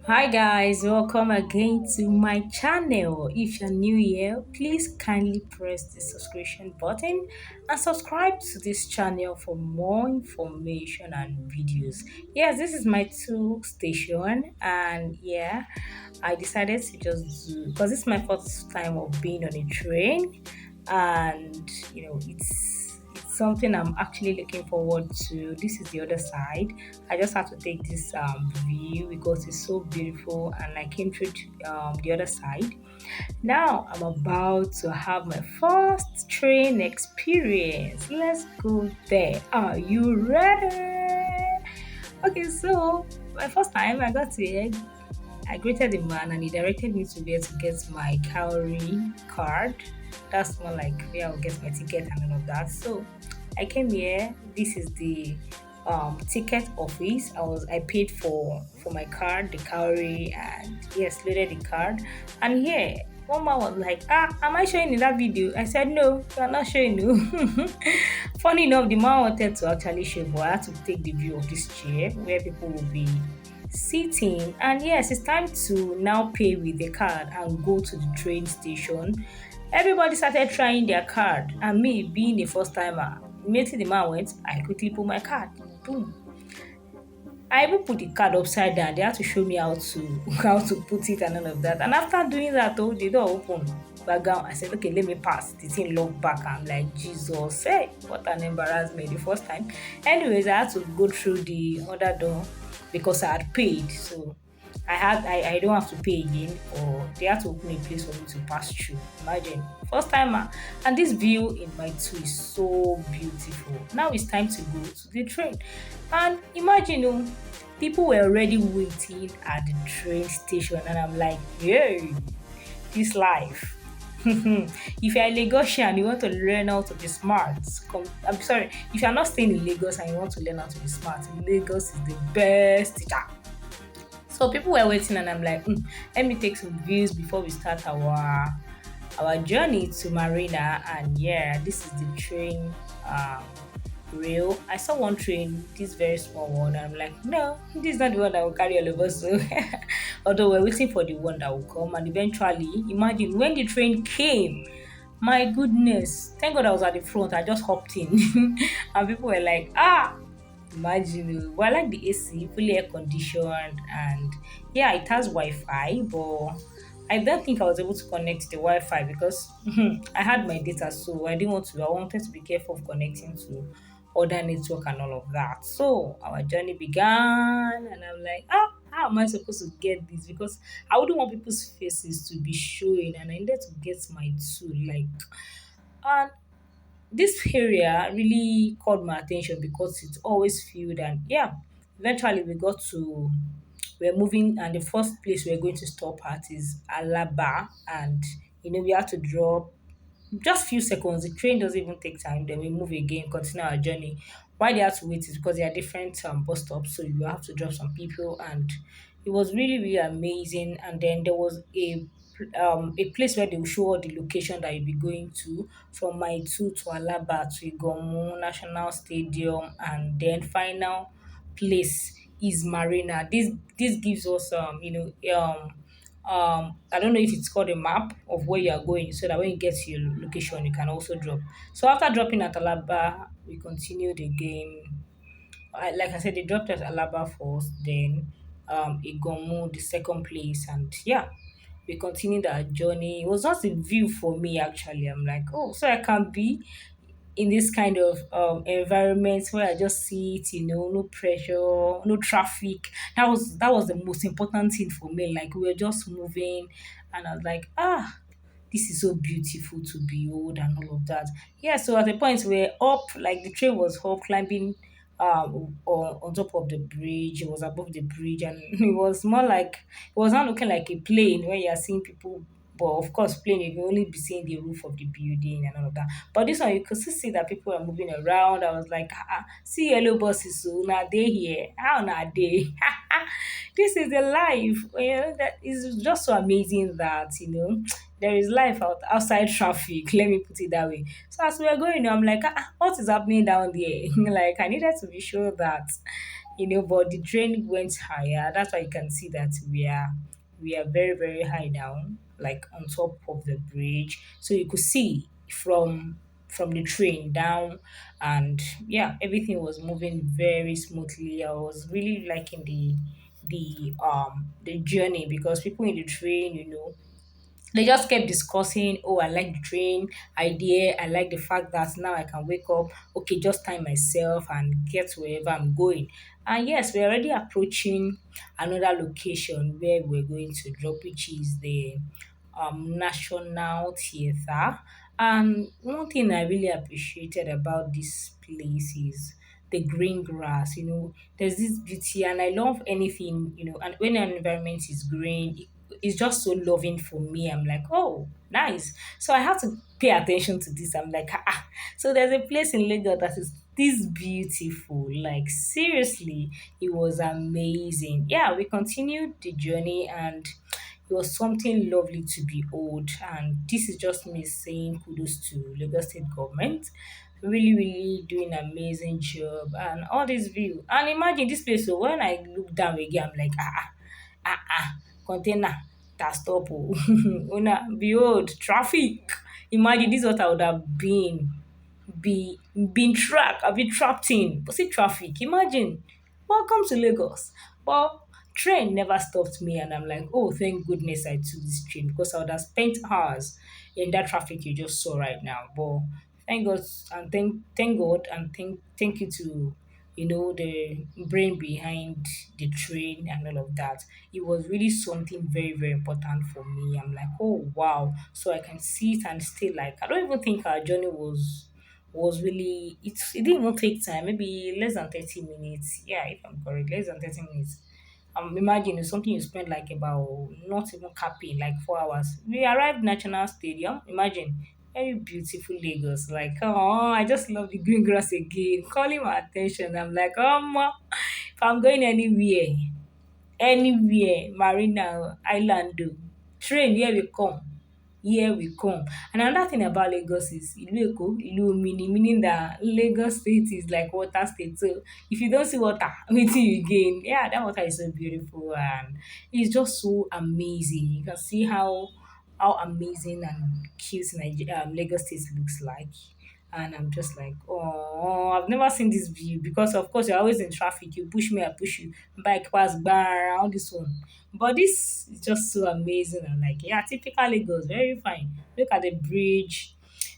Hi guys, welcome again to my channel. If you're new here, please kindly press the subscription button and subscribe to this channel for more information and videos. Yes, this is my two station and yeah, I decided to just do because this is my first time of being on a train and it's something I'm actually looking forward to. This is the other side. I just have to take this view because it's so beautiful, and I came through the other side. Now I'm about to have my first train experience. Let's go there. Are you ready? Okay, so my first time I got here, I greeted the man and he directed me to where to get my calorie card. That's more like where I'll get my ticket and all of that. So I came here. This is the ticket office. I paid for my card, the calorie, and yes, loaded the card. And here, one man was like, "Ah, am I showing in that video?" I said, "No, you're not showing you." Funny enough, the man wanted to actually show, but I had to take the view of this chair where people will be sitting. And yes, it's time to now pay with the card and go to the train station. Everybody started trying their card, and me being the first timer, immediately the man went, I quickly put my card. Boom. I even put the card upside down. They had to show me how to how to put it and all of that. And after doing that, oh, the door opened. Background. I said, okay, let me pass. The thing locked back. I'm like, Jesus, hey, what an embarrassment the first time. Anyways, I had to go through the other door because I had paid. So I don't have to pay again, or they had to open a place for me to pass through. Imagine first timer, and this view in my two is so beautiful. Now it's time to go to the train, and imagine people were already waiting at the train station, and I'm like, yay, this life. If you're a Lagosian, you want to learn how to be smart. I'm sorry, if you're not staying in Lagos and you want to learn how to be smart, Lagos is the best teacher. So people were waiting, and I'm like, let me take some views before we start our journey to Marina. And yeah, this is the train um, rail. I saw one train, this very small one, and I'm like, no, this is not the one that will carry all of us. So, although we're waiting for the one that will come, and eventually, imagine when the train came. My goodness, thank God I was at the front. I just hopped in, and people were like, ah, imagine. Well, I like the AC, fully air conditioned, and yeah, it has Wi-Fi, but I don't think I was able to connect the Wi-Fi because I had my data, so I didn't want to. I wanted to be careful of connecting to other network and all of that. So our journey began, and I'm like, ah, how am I supposed to get this? Because I wouldn't want people's faces to be showing, and I needed to get my tool, like, and this area really caught my attention because it's always filled. And yeah, eventually we're moving, and the first place we're going to stop at is Alaba. And we had to drop just few seconds. The train doesn't even take time. Then we move again, continue our journey. Why they have to wait is because there are different bus stops, so you have to drop some people, and it was really really amazing. And then there was a place where they will show all the location that you'll be going to, from Maitu to Alaba to Igomu National Stadium, and then final place is Marina. This gives us I don't know if it's called a map of where you are going, so that when you get to your location, you can also drop. So after dropping at Alaba, we continued again. Like I said, they dropped at Alaba first, then Igomu, the second place, and yeah, we continued our journey. It was just a view for me actually. I'm like, oh, so I can be in this kind of environment where I just see it, no pressure, no traffic. That was the most important thing for me. Like we were just moving, and I was like, ah, this is so beautiful to behold and all of that. Yeah, so at the point we're up, like the train was up, climbing on top of the bridge. It was above the bridge, and it was more like it was not looking like a plane where you're seeing people. But of course, plane you can only be seeing the roof of the building and all of that. But this one you could still see that people are moving around. I was like, see yellow buses, so now they here. How now they? This is the life. That is just so amazing that there is life outside traffic. Let me put it that way. So as we were going, I'm like, what is happening down there? Like I needed to be sure that but the train went higher. That's why you can see that we are very, very high down, like on top of the bridge. So you could see from the train down, and yeah, everything was moving very smoothly. I was really liking the journey, because people in the train, they just kept discussing, oh, I like the train idea. I like the fact that now I can wake up, okay, just time myself and get wherever I'm going. And yes, we're already approaching another location where we're going to drop, which is the National Theatre. And one thing I really appreciated about this place is the green grass. There's this beauty, and I love anything, and when an environment is green, it's just so loving for me. I'm like, oh, nice. So I have to pay attention to this. I'm like, ah. So there's a place in Lagos that is this beautiful. Like, seriously, it was amazing. Yeah, we continued the journey, and it was something lovely to behold. And this is just me saying kudos to Lagos State government. Really, really doing amazing job, and all this view. And imagine this place. So when I look down again, I'm like, container that stop. Oh. Una, behold, traffic. Imagine this is what I would have been trapped. I've been trapped in. But see traffic. Imagine. Welcome to Lagos. But train never stopped me, and I'm like, oh, thank goodness I took this train, because I would have spent hours in that traffic you just saw right now. But thank God, and thank God, and thank you to the brain behind the train and all of that. It was really something very, very important for me. I'm like, oh wow. So I can sit and stay. Like, I don't even think our journey was really, it didn't even take time, maybe less than 30 minutes. Yeah, if I'm correct, less than 30 minutes. Imagine it's something you spend like about, not even capping, like 4 hours. We arrived National Stadium. Imagine, very beautiful Lagos. Like, oh, I just love the green grass again, calling my attention. I'm like, oh, if I'm going anywhere, Marina, Island, train, here we come. And another thing about Lagos is Ilu Eko, Ilu Omini, meaning that Lagos State is like water state. So if you don't see water, wetin you gain? Yeah, that water is so beautiful, and it's just so amazing. You can see how amazing and cute Lagos State looks like. And I'm just like, oh, I've never seen this view, because of course you're always in traffic. You push me, I push you. Bike pass, bar, all this one. But this is just so amazing. And like, yeah, typical Lagos, very fine. Look at the bridge.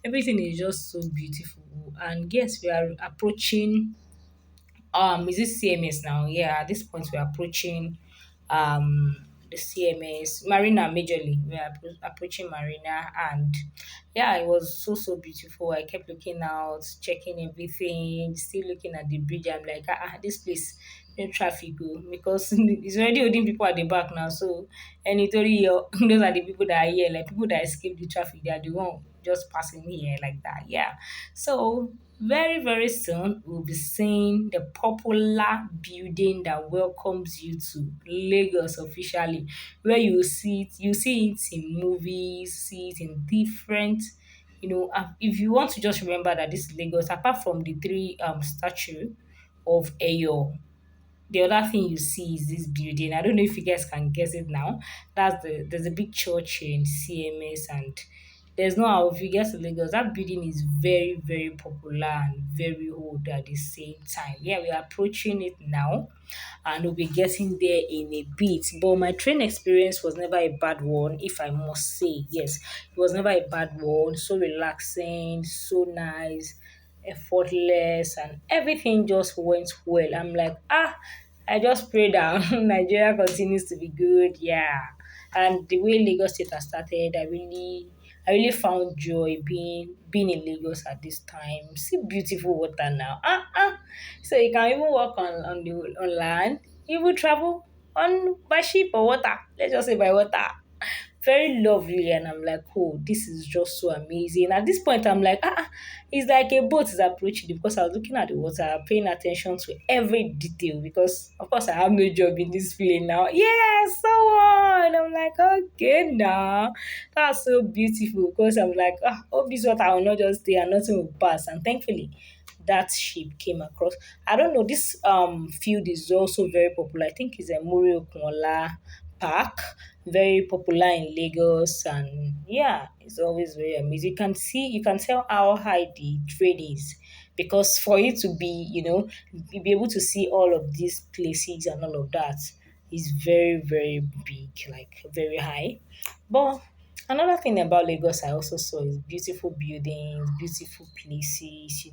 Everything is just so beautiful. And yes, we are approaching, is this CMS now? Yeah, at this point we're approaching the CMS Marina majorly. We are approaching Marina, and yeah, it was so, so beautiful. I kept looking out, checking everything, still looking at the bridge. I'm like, this place no traffic go, because it's already holding people at the back now. So and it's only those are the people that are here, like people that escape the traffic. They are the one just passing here like that. Yeah. So very, very soon, we'll be seeing the popular building that welcomes you to Lagos officially, where you see it in movies, see it in different, if you want to just remember that this is Lagos, apart from the three statue of Eyo, the other thing you see is this building. I don't know if you guys can guess it now. There's a big church in CMS, and there's no how, if you get to Lagos, that building is very, very popular and very old at the same time. Yeah, we are approaching it now, and we'll be getting there in a bit. But my train experience was never a bad one, if I must say. Yes, it was never a bad one. So relaxing, so nice, effortless, and everything just went well. I'm like, I just pray that Nigeria continues to be good. Yeah. And the way Lagos State has started, I really found joy being in Lagos at this time. See beautiful water now. So you can even walk on land. You will travel on by ship or water. Let's just say by water. Very lovely, and I'm like, oh, this is just so amazing. At this point, I'm like, it's like a boat is approaching you, because I was looking at the water, paying attention to every detail, because of course I have no job in this plane now. Yeah, so on. I'm like, okay, now that's so beautiful, because I'm like, hope this water will not just stay and nothing will pass. And thankfully, that ship came across. I don't know. This field is also very popular. I think it's a Muri Okunola Park, very popular in Lagos, and yeah, it's always very amazing. You can tell how high the train is because for you to be, be able to see all of these places and all of that is very, very big, like very high. But another thing about Lagos I also saw is beautiful buildings, beautiful places,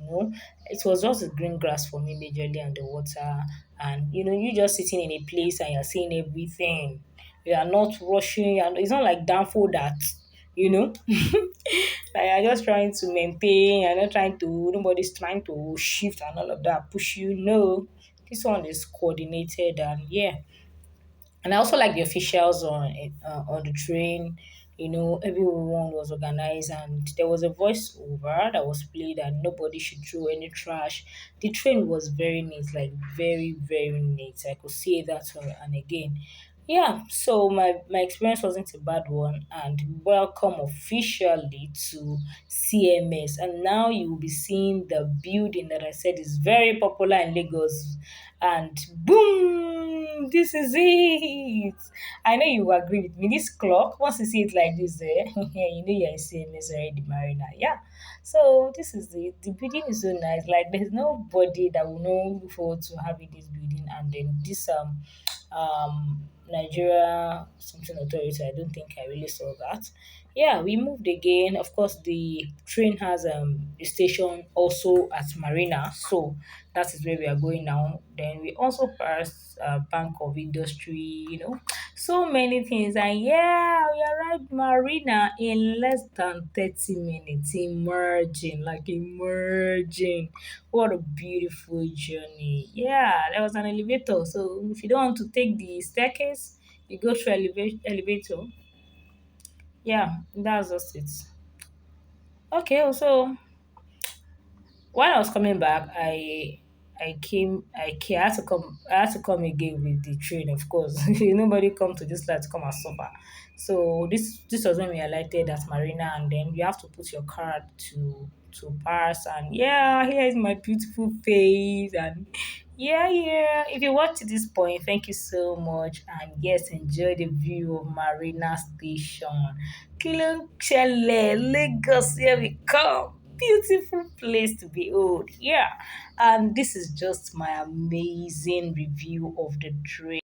It was just the green grass for me majorly and the water. And you just sitting in a place and you're seeing everything. You are not rushing, and it's not like Danfo that, you know. Like you're just trying to maintain, you're not trying to nobody's trying to shift and all of that, push you. No. This one is coordinated and yeah, and I also like the officials on the train. Everyone was organized, and there was a voiceover that was played, and nobody should throw any trash. The train was very neat, like very very neat. I could see that, and again, yeah. So my experience wasn't a bad one, and welcome officially to CMS. And now you will be seeing the building that I said is very popular in Lagos, and boom, this is it. I know you will agree with me. This clock, once you see it like this, you know you're in CMS already, Marina. Yeah. So this is the building is so nice. Like there's nobody that will know look forward to having this building, and then this Nigeria something authority. I don't think I really saw that. Yeah, we moved again. Of course, the train has a station also at Marina, so that is where we are going now. Then we also passed Bank of Industry, so many things. And yeah, we arrived Marina in less than 30 minutes, emerging. What a beautiful journey. Yeah, there was an elevator. So if you don't want to take the staircase, you go through elevator. Yeah, that's just it. Okay, so while I was coming back, I had to come again with the train, of course. Nobody come to this land to come and suffer. So this was when we alighted at Marina, and then you have to put your card to pass. And yeah, here is my beautiful face. And yeah. If you watch to this point, thank you so much. And yes, enjoy the view of Marina Station. Kilongchele, Lagos, here we come. Beautiful place to behold. Yeah. And this is just my amazing review of the train.